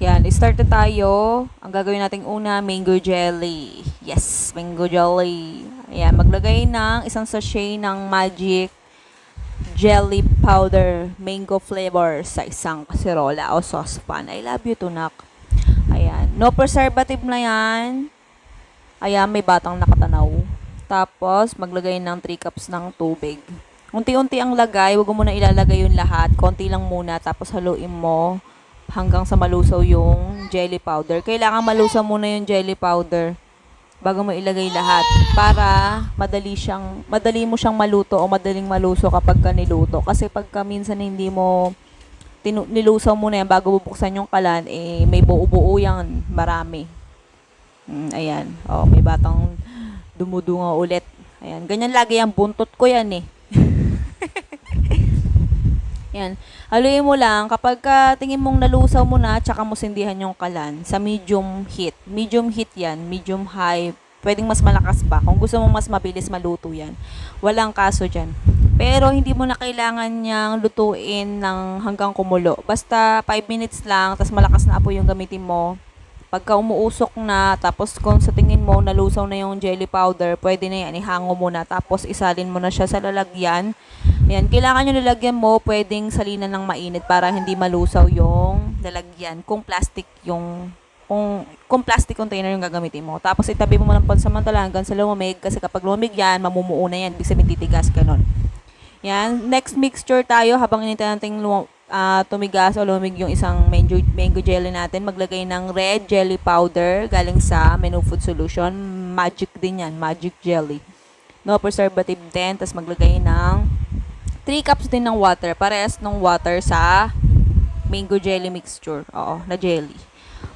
Yan, start na tayo. Ang gagawin nating una, mango jelly. Yes, mango jelly. Ayan, maglagay ng isang sachet ng magic jelly powder, mango flavor sa isang kaserola o saucepan. I love you, tunak. Ayan, no preservative na yan. Ayan, may batang nakatanaw. Tapos, maglagay ng 3 cups ng tubig. Unti-unti ang lagay, huwag mo muna ilalagay yung lahat. Konti lang muna, tapos haluin mo hanggang sa malusaw yung jelly powder. Kailangan malusaw muna yung jelly powder bago mo ilagay lahat para madali mo siyang maluto o madaling maluso kapag ka niluto. Kasi pagka minsan hindi mo nilusaw muna yan bago bubuksan yung kalan, eh may buo-buo yan, marami. Ayan, oh, may batang dumudunga ulit. Ayan, ganyan lagi yung buntot ko yan eh. Yan. Haluin mo lang. Kapag tingin mong nalusaw mo na, tsaka mo sindihan yung kalan sa medium heat. Medium heat yan. Medium high. Pwedeng mas malakas pa. Kung gusto mong mas mabilis maluto yan. Walang kaso dyan. Pero hindi mo na kailangan niyang lutuin ng hanggang kumulo. Basta 5 minutes lang, tapos malakas na apoy yung gamitin mo. Pagka umuusok na, tapos kung sa tingin mo nalusaw na yung jelly powder, pwede na yan, ihango mo na. Tapos isalin mo na siya sa lalagyan. Ayan, kailangan yung lalagyan mo, pwedeng salinan ng mainit para hindi malusaw yung lalagyan. Kung plastic plastic container yung gagamitin mo. Tapos itabi mo lang pansamantala hanggang sa lumamig, kasi kapag lumamig yan, mamumuo na yan. Ibig sabihin titigas ka nun. Yan, next mixture tayo habang inintay natin tumigas o lumamig yung isang mango jelly natin. Maglagay ng red jelly powder galing sa Menu Food Solution. Magic din yan, magic jelly. No preservative din. Tapos maglagay ng 3 cups din ng water. Parehas ng water sa mango jelly mixture. Oo, na jelly.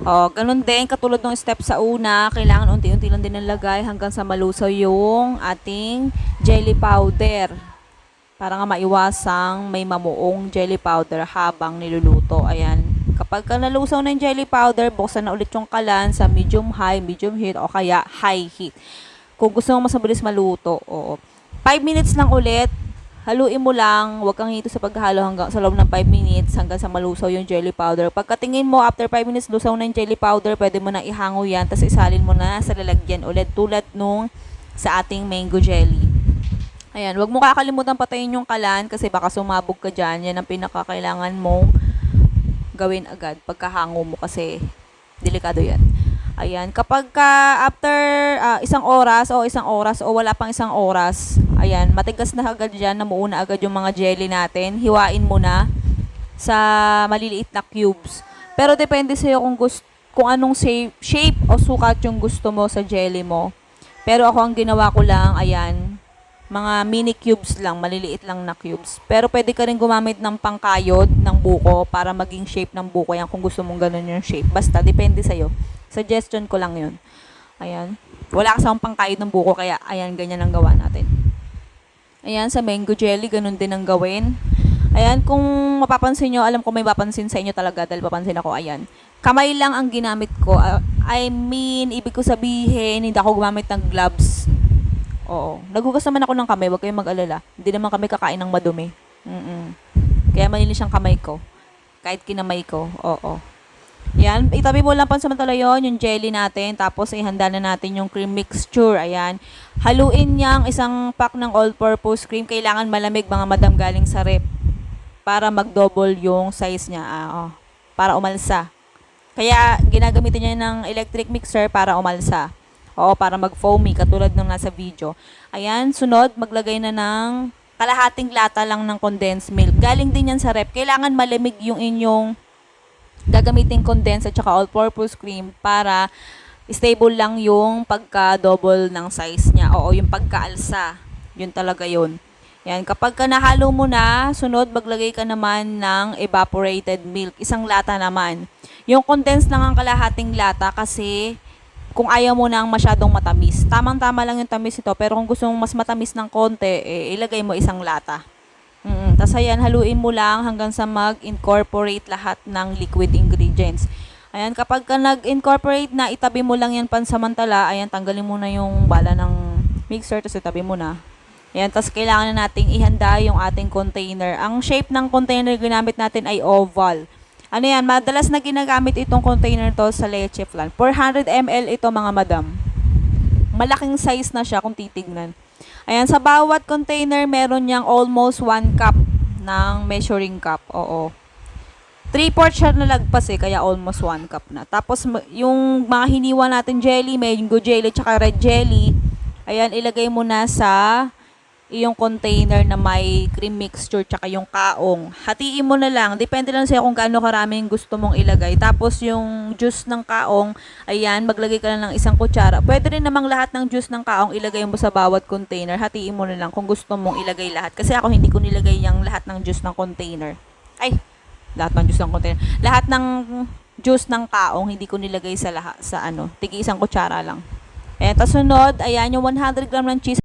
O, ganun din, katulad ng step sa una, kailangan unti-unti lang din nalagay hanggang sa malusaw yung ating jelly powder. Para nga maiwasang may mamuong jelly powder habang niluluto. Ayan. Kapag nalusaw na yung jelly powder, buksan na ulit yung kalan sa medium high, medium heat, o kaya high heat. Kung gusto mo mas mabilis maluto, oo. 5 minutes lang ulit. Haluin mo lang, huwag kang hito sa paghalo hanggang sa loob ng 5 minutes hanggang sa malusaw yung jelly powder. Pagkatingin mo, after 5 minutes, lusaw na yung jelly powder, pwede mo na ihango yan, tapos isalin mo na sa lalagyan ulit tulad nung sa ating mango jelly. Ayan, huwag mo kakalimutan patayin yung kalan kasi baka sumabog ka dyan. Yan ang pinakakailangan mong gawin agad pagkahango mo kasi delikado yan. Ayan, kapag after isang oras o wala pang isang oras, ayan, matigas na agad dyan, namuo na agad yung mga jelly natin. Hiwain mo na sa maliliit na cubes. Pero depende sa'yo kung anong shape o sukat yung gusto mo sa jelly mo. Pero ako ang ginawa ko lang, ayan, mga mini cubes lang, maliliit lang na cubes. Pero pwede ka rin gumamit ng pangkayod ng buko para maging shape ng buko yan kung gusto mong ganun yung shape. Basta, depende sa'yo. Suggestion ko lang yun. Ayan. Wala kasang pangkayod ng buko, kaya ayan, ganyan ang gawa natin. Ayan, sa mango jelly, ganun din ang gawin. Ayan, kung mapapansin nyo, alam ko may mapapansin sa inyo talaga dahil papansin ako, ayan. Kamay lang ang ginamit ko. Ibig ko sabihin, hindi ako gumamit ng gloves. Oo. Naghugas naman ako ng kamay, huwag kayong mag-alala. Hindi naman kami kakain ng madumi. Kaya malinis ang kamay ko. Kahit kinamay ko, oo. Yan, itabi mo lang pansamantala yon yung jelly natin. Tapos ihanda na natin yung cream mixture. Ayan. Haluin niyang isang pack ng all-purpose cream. Kailangan malamig mga madam galing sa rep. Para mag-double yung size niya. Para umalsa. Kaya ginagamitin niya ng electric mixer para umalsa. Oo, para mag-foamy katulad ng nasa video. Ayan, sunod, maglagay na ng kalahating lata lang ng condensed milk. Galing din yan sa rep. Kailangan malamig yung inyong gagamitin condensed at saka all-purpose cream para stable lang yung pagka-double ng size niya. Oo, yung pagkaalsa. Yun talaga yun. Yan, kapag nahalo mo na, sunod, maglagay ka naman ng evaporated milk. Isang lata naman. Yung condensed lang ang kalahating lata kasi kung ayaw mo nang masyadong matamis. Tamang-tama lang yung tamis ito, pero kung gusto mong mas matamis ng konti, ilagay mo isang lata. Tapos ayan, haluin mo lang hanggang sa mag-incorporate lahat ng liquid ingredients. Ayan, kapag nag-incorporate na, itabi mo lang yan pansamantala. Ayan, tanggalin mo na yung bala ng mixer, tapos itabi mo na. Ayan, tapos kailangan na nating ihanda yung ating container. Ang shape ng container ginamit natin ay oval. Ano yan, madalas na ginagamit itong container to sa leche flan. 400 ml ito mga madam. Malaking size na siya kung titignan. Ayan, sa bawat container meron niyang almost 1 cup ng measuring cup. Oo. 3/4 siya nalagpas kaya almost 1 cup na. Tapos yung mga hiniwa natin jelly, mango jelly tsaka red jelly, ayan, ilagay mo na sa yung container na may cream mixture tsaka yung kaong. Hatiin mo na lang. Depende lang sa'yo kung gaano karaming gusto mong ilagay. Tapos yung juice ng kaong, ayan, maglagay ka na ng 1 kutsara. Pwede rin namang lahat ng juice ng kaong ilagay mo sa bawat container. Hatiin mo na lang kung gusto mong ilagay lahat. Kasi ako hindi ko nilagay yung lahat ng juice ng container. Lahat ng juice ng container. Lahat ng juice ng kaong, hindi ko nilagay sa lahat, sa tigi 1 kutsara lang. Tapos sunod, ayan, yung 100 gram ng cheese.